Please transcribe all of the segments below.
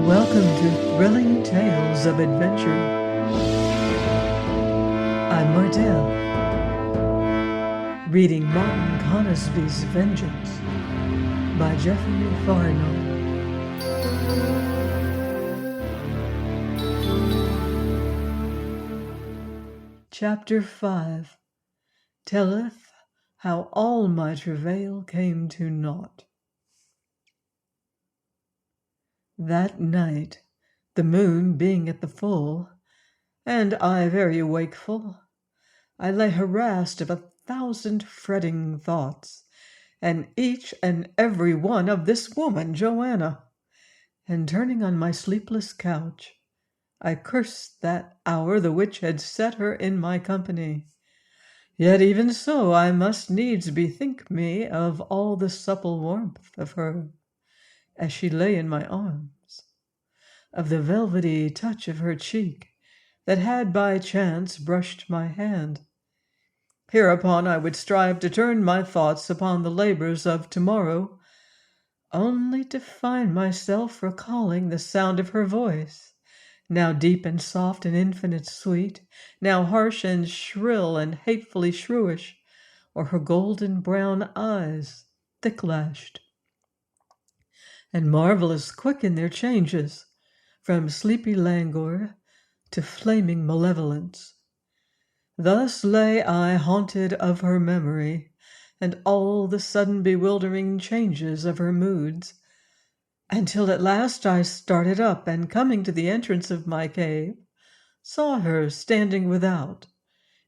Welcome to Thrilling Tales of Adventure. I'm Martell, reading Martin Conisby's Vengeance by Jeffrey Farnall. Chapter 5. Telleth, How All My Travail Came to Nought. That night, the moon being at the full, and I very wakeful, I lay harassed of 1,000 fretting thoughts, and each and every one of this woman Joanna. And turning on my sleepless couch, I cursed that hour the which had set her in my company. Yet even so I must needs bethink me of all the supple warmth of her, as she lay in my arms, of the velvety touch of her cheek that had by chance brushed my hand. Hereupon I would strive to turn my thoughts upon the labors of tomorrow, only to find myself recalling the sound of her voice, now deep and soft and infinite sweet, now harsh and shrill and hatefully shrewish, or her golden brown eyes, thick-lashed and marvelous quick in their changes, from sleepy languor to flaming malevolence. Thus lay I haunted of her memory, and all the sudden bewildering changes of her moods, until at last I started up, and coming to the entrance of my cave, saw her standing without,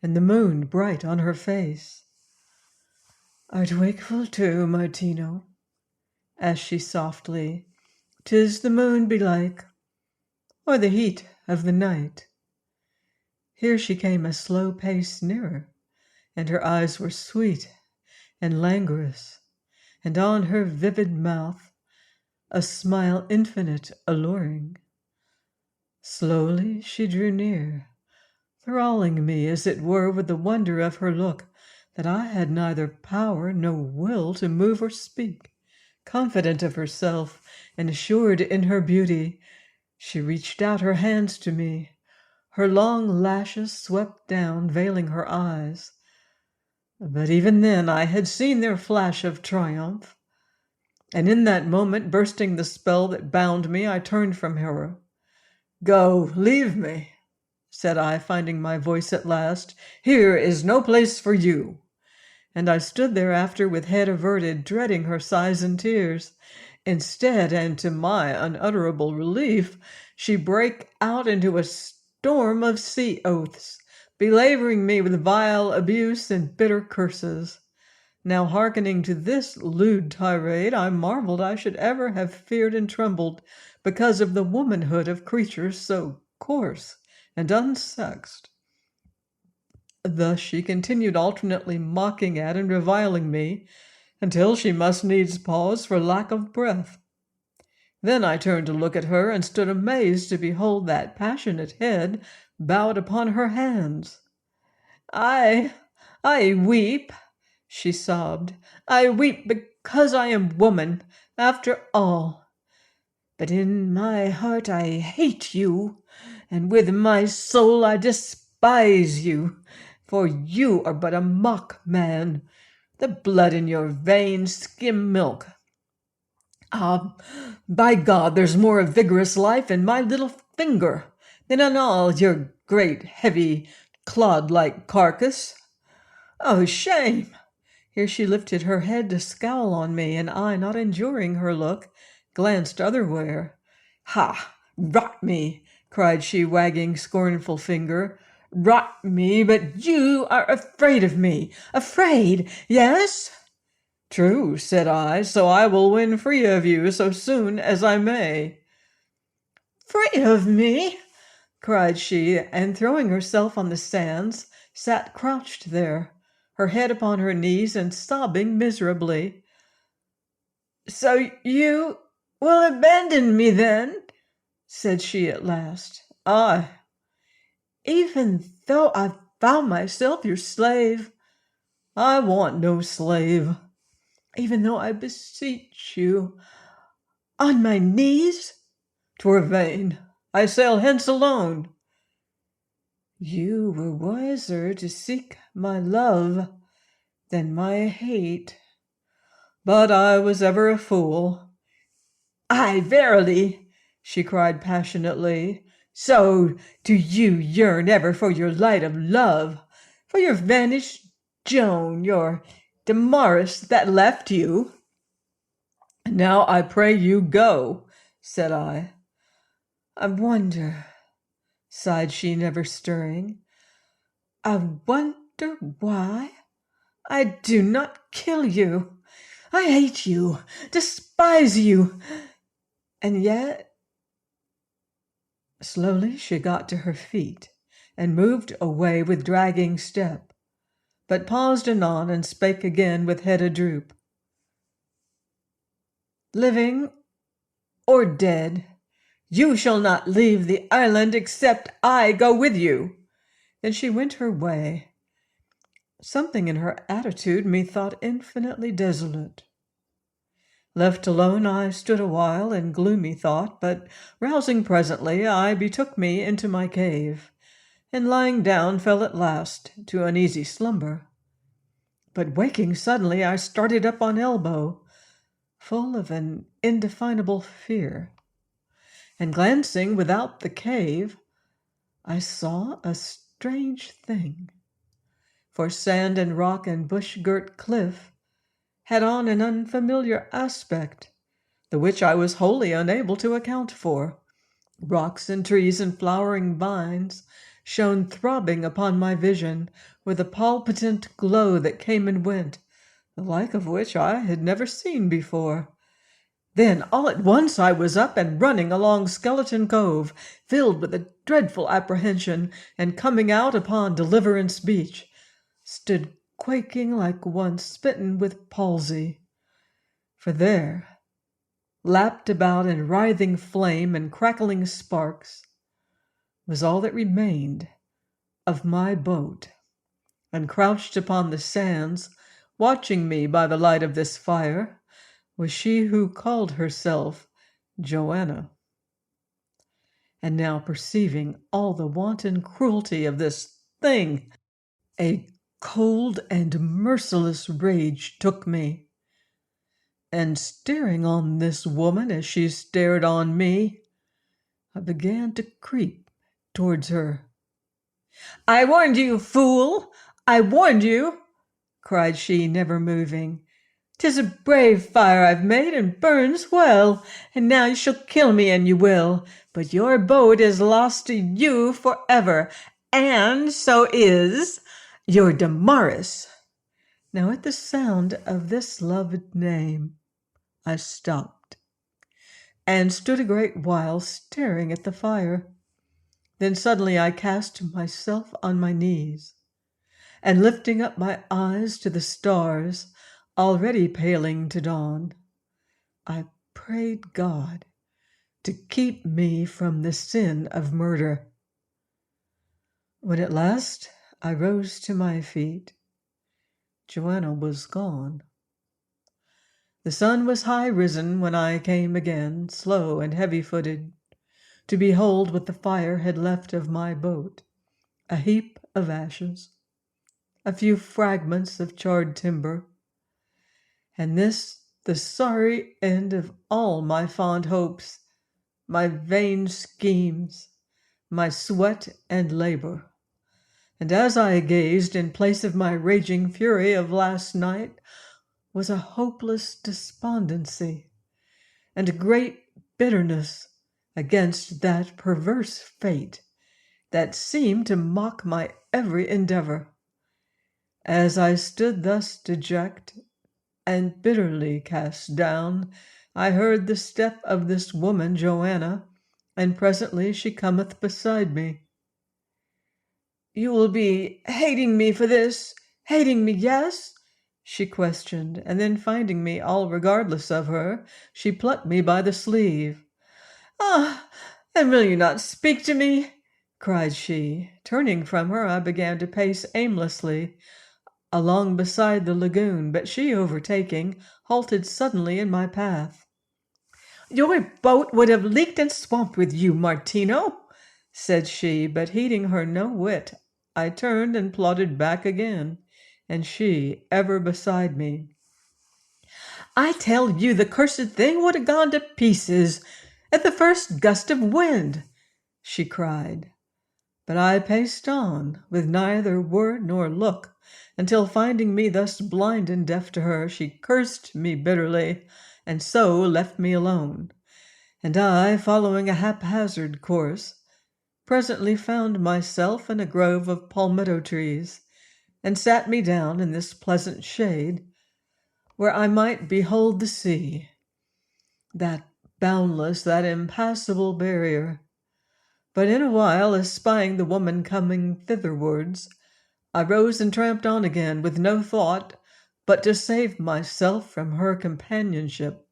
and the moon bright on her face. "Art wakeful too, Martino?" asked she softly. "'Tis the moon, belike, or the heat of the night." Here she came a slow pace nearer, and her eyes were sweet and languorous, and on her vivid mouth a smile infinite alluring. Slowly she drew near, thralling me as it were with the wonder of her look, that I had neither power nor will to move or speak. Confident of herself and assured in her beauty, she reached out her hands to me. Her long lashes swept down, veiling her eyes. But even then I had seen their flash of triumph, and in that moment, bursting the spell that bound me, I turned from her. "Go, leave me," said I, finding my voice at last. "Here is no place for you." And I stood thereafter with head averted, dreading her sighs and tears. Instead, and to my unutterable relief, she brake out into a storm of sea oaths, belaboring me with vile abuse and bitter curses. Now, hearkening to this lewd tirade, I marveled I should ever have feared and trembled because of the womanhood of creatures so coarse and unsexed. Thus she continued alternately mocking at and reviling me, until she must needs pause for lack of breath. Then I turned to look at her, and stood amazed to behold that passionate head bowed upon her hands. I weep," she sobbed. "I weep because I am woman, after all. But in my heart I hate you, and with my soul I despise you, for you are but a mock man. The blood in your veins skim milk. Ah, by God, there's more of vigorous life in my little finger than in all your great, heavy, clod-like carcass. Oh, shame!" Here she lifted her head to scowl on me, and I, not enduring her look, glanced otherwhere. "Ha! Rot me!" cried she, wagging scornful finger. "Rot me, but you are afraid of me. Afraid, yes?" "True," said I, "so I will win free of you so soon as I may." "Free of me!" cried she, and throwing herself on the sands, sat crouched there, her head upon her knees, and sobbing miserably. "So you will abandon me, then?" said she at last. "Aye." "Even though I vow myself your slave?" "I want no slave." "Even though I beseech you on my knees?" 'Twere vain. I sail hence alone. You were wiser to seek my love than my hate. But I was ever a fool. Ay, verily, she cried passionately. So do you yearn ever for your light of love, for your vanished Joan, your Damaris that left you? Now I pray you go, said I. I wonder, sighed she, never stirring. I wonder why I do not kill you. I hate you, despise you, and yet. Slowly she got to her feet and moved away with dragging step, but paused anon and spake again with head a-droop. Living or dead, you shall not leave the island except I go with you. Then she went her way. Something in her attitude methought infinitely desolate. Left alone, I stood awhile in gloomy thought, but rousing presently, I betook me into my cave, and lying down fell at last to uneasy slumber. But waking suddenly, I started up on elbow, full of an indefinable fear, and glancing without the cave, I saw a strange thing. For sand and rock and bush-girt cliff had on an unfamiliar aspect, the which I was wholly unable to account for. Rocks and trees and flowering vines shone throbbing upon my vision with a palpitant glow that came and went, the like of which I had never seen before. Then all at once I was up and running along Skeleton Cove, filled with a dreadful apprehension, and coming out upon Deliverance Beach, stood quaking like one smitten with palsy. For there, lapped about in writhing flame and crackling sparks, was all that remained of my boat, and crouched upon the sands, watching me by the light of this fire, was she who called herself Joanna. And now, perceiving all the wanton cruelty of this thing, a cold and merciless rage took me, and staring on this woman as she stared on me, I began to creep towards her. I warned you, fool! I warned you! Cried she, never moving. 'Tis a brave fire I've made, and burns well, and now you shall kill me, and you will. But your boat is lost to you forever, and so is your Damaris. Now at the sound of this loved name, I stopped, and stood a great while staring at the fire. Then suddenly I cast myself on my knees, and lifting up my eyes to the stars, already paling to dawn, I prayed God to keep me from the sin of murder. When at last I rose to my feet, Joanna was gone. The sun was high risen when I came again, slow and heavy-footed, to behold what the fire had left of my boat, a heap of ashes, a few fragments of charred timber, and this the sorry end of all my fond hopes, my vain schemes, my sweat and labor. And as I gazed, in place of my raging fury of last night was a hopeless despondency and a great bitterness against that perverse fate that seemed to mock my every endeavor. As I stood thus deject and bitterly cast down, I heard the step of this woman Joanna, and presently she cometh beside me. You will be hating me for this, hating me, yes? She questioned, and then finding me all regardless of her, she plucked me by the sleeve. Ah, and will you not speak to me? Cried she. Turning from her, I began to pace aimlessly along beside the lagoon, but she, overtaking, halted suddenly in my path. Your boat would have leaked and swamped with you, Martino, said she, but heeding her no whit, I turned and plodded back again, and she ever beside me. I tell you, the cursed thing would have gone to pieces at the first gust of wind, she cried. But I paced on, with neither word nor look, until finding me thus blind and deaf to her, she cursed me bitterly, and so left me alone. And I, following a haphazard course, presently found myself in a grove of palmetto trees, and sat me down in this pleasant shade, where I might behold the sea, that boundless, that impassable barrier. But in a while, espying the woman coming thitherwards, I rose and tramped on again, with no thought but to save myself from her companionship.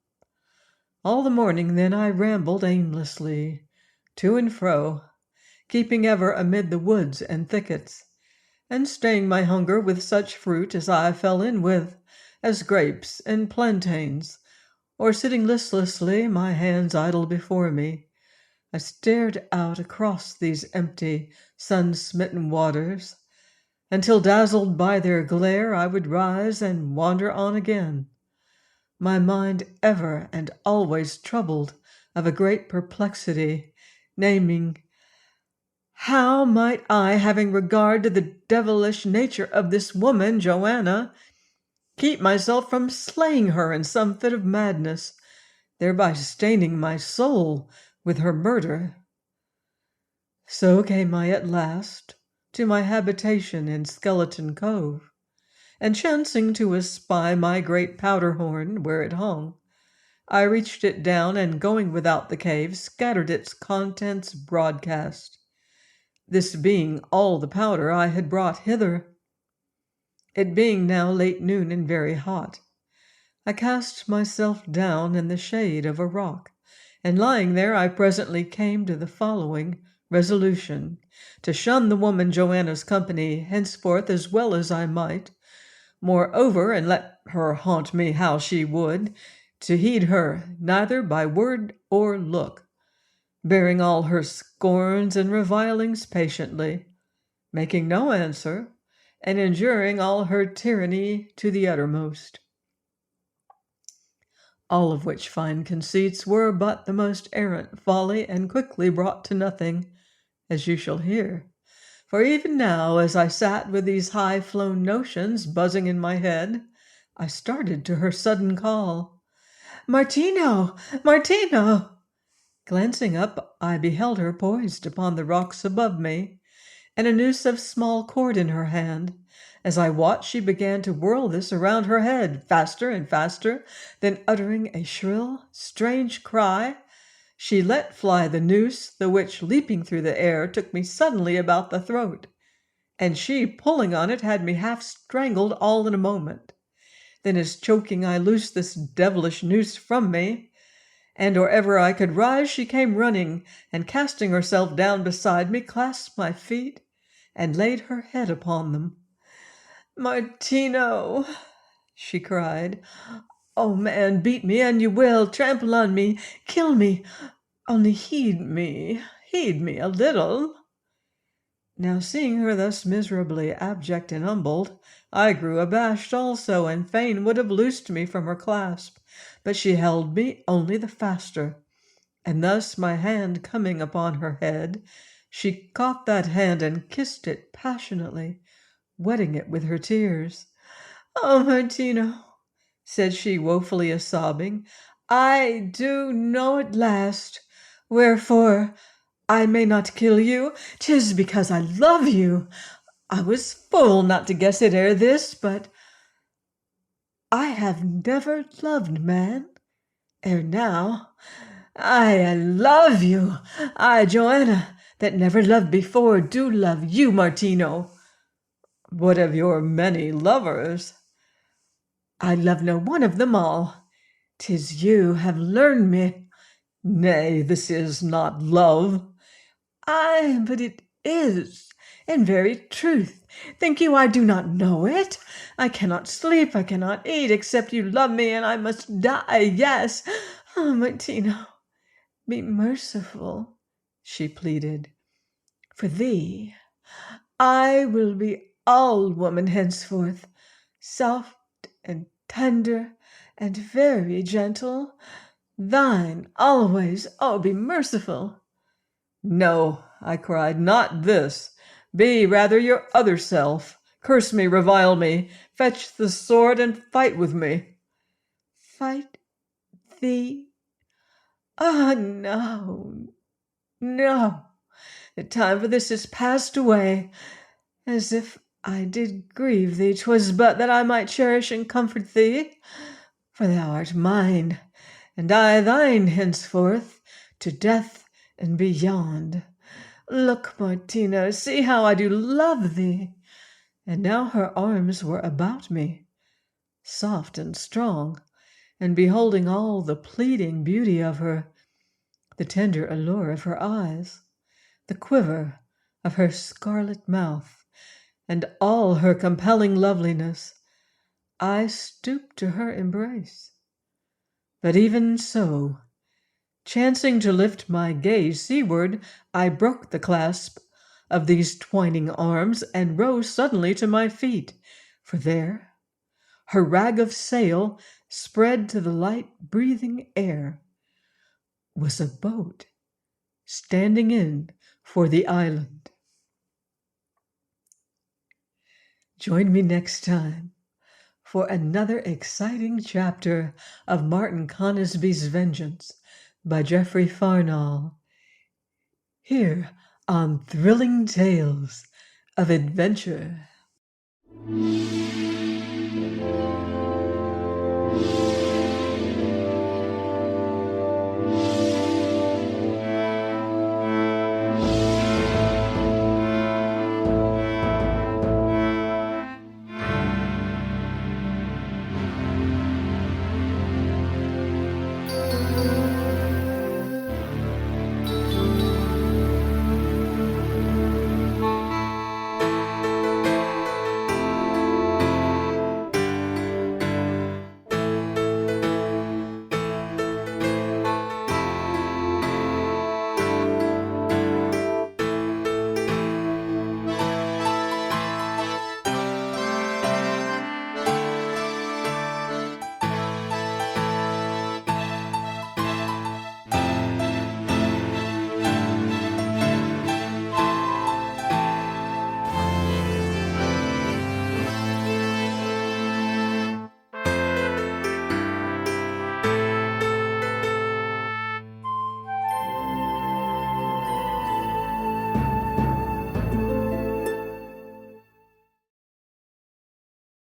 All the morning then I rambled aimlessly, to and fro, keeping ever amid the woods and thickets, and staying my hunger with such fruit as I fell in with, as grapes and plantains, or sitting listlessly, my hands idle before me, I stared out across these empty, sun-smitten waters, until dazzled by their glare I would rise and wander on again, my mind ever and always troubled of a great perplexity, naming, how might I, having regard to the devilish nature of this woman, Joanna, keep myself from slaying her in some fit of madness, thereby staining my soul with her murder? So came I at last to my habitation in Skeleton Cove, and chancing to espy my great powder horn where it hung, I reached it down, and going without the cave, scattered its contents broadcast, this being all the powder I had brought hither. It being now late noon and very hot, I cast myself down in the shade of a rock, and lying there I presently came to the following resolution: to shun the woman Joanna's company henceforth as well as I might, moreover, and let her haunt me how she would, to heed her neither by word or look, bearing all her scorns and revilings patiently, making no answer, and enduring all her tyranny to the uttermost. All of which fine conceits were but the most arrant folly, and quickly brought to nothing, as you shall hear. For even now, as I sat with these high-flown notions buzzing in my head, I started to her sudden call, "Martino! Martino!" Glancing up, I beheld her poised upon the rocks above me, and a noose of small cord in her hand. As I watched, she began to whirl this around her head, faster and faster, then uttering a shrill, strange cry, she let fly the noose, the which, leaping through the air, took me suddenly about the throat, and she, pulling on it, had me half strangled all in a moment. Then, as choking, I loosed this devilish noose from me, and or ever I could rise, she came running, and casting herself down beside me, clasped my feet, and laid her head upon them. "Martino," she cried, "oh, man, beat me an you will, trample on me, kill me, only heed me a little." Now, seeing her thus miserably abject and humbled, I grew abashed also, and fain would have loosed me from her clasp, but she held me only the faster, and thus, my hand coming upon her head, she caught that hand and kissed it passionately, wetting it with her tears. "Oh, Martino," said she, woefully a-sobbing, "I do know at last wherefore I may not kill you. 'Tis because I love you. I was fool not to guess it ere this, but I have never loved man ere now. I love you. I, Joanna, that never loved before, do love you, Martino." "What of your many lovers?" "I love no one of them all. 'Tis you have learned me." "Nay, this is not love." "Ay, but it is, in very truth. Think you I do not know it? I cannot sleep, I cannot eat, except you love me, and I must die, yes, Ah, Martino, be merciful, she pleaded. For thee, I will be all woman henceforth, soft and tender and very gentle. Thine always, oh, be merciful. No, I cried, not this. Be rather your other self. Curse me, revile me, fetch the sword and fight with me. Fight thee? Ah, no, no. The time for this is passed away. As if I did grieve thee, 'twas but that I might cherish and comfort thee. For thou art mine, and I thine henceforth, to death and beyond. Look, Martina, see how I do love thee. And now her arms were about me, soft and strong, and beholding all the pleading beauty of her, the tender allure of her eyes, the quiver of her scarlet mouth, and all her compelling loveliness, I stooped to her embrace. But even so, chancing to lift my gaze seaward, I broke the clasp of these twining arms and rose suddenly to my feet, for there, her rag of sail spread to the light breathing air, was a boat standing in for the island. Join me next time for another exciting chapter of Martin Conisby's Vengeance by Geoffrey Farnall, here on Thrilling Tales of Adventure.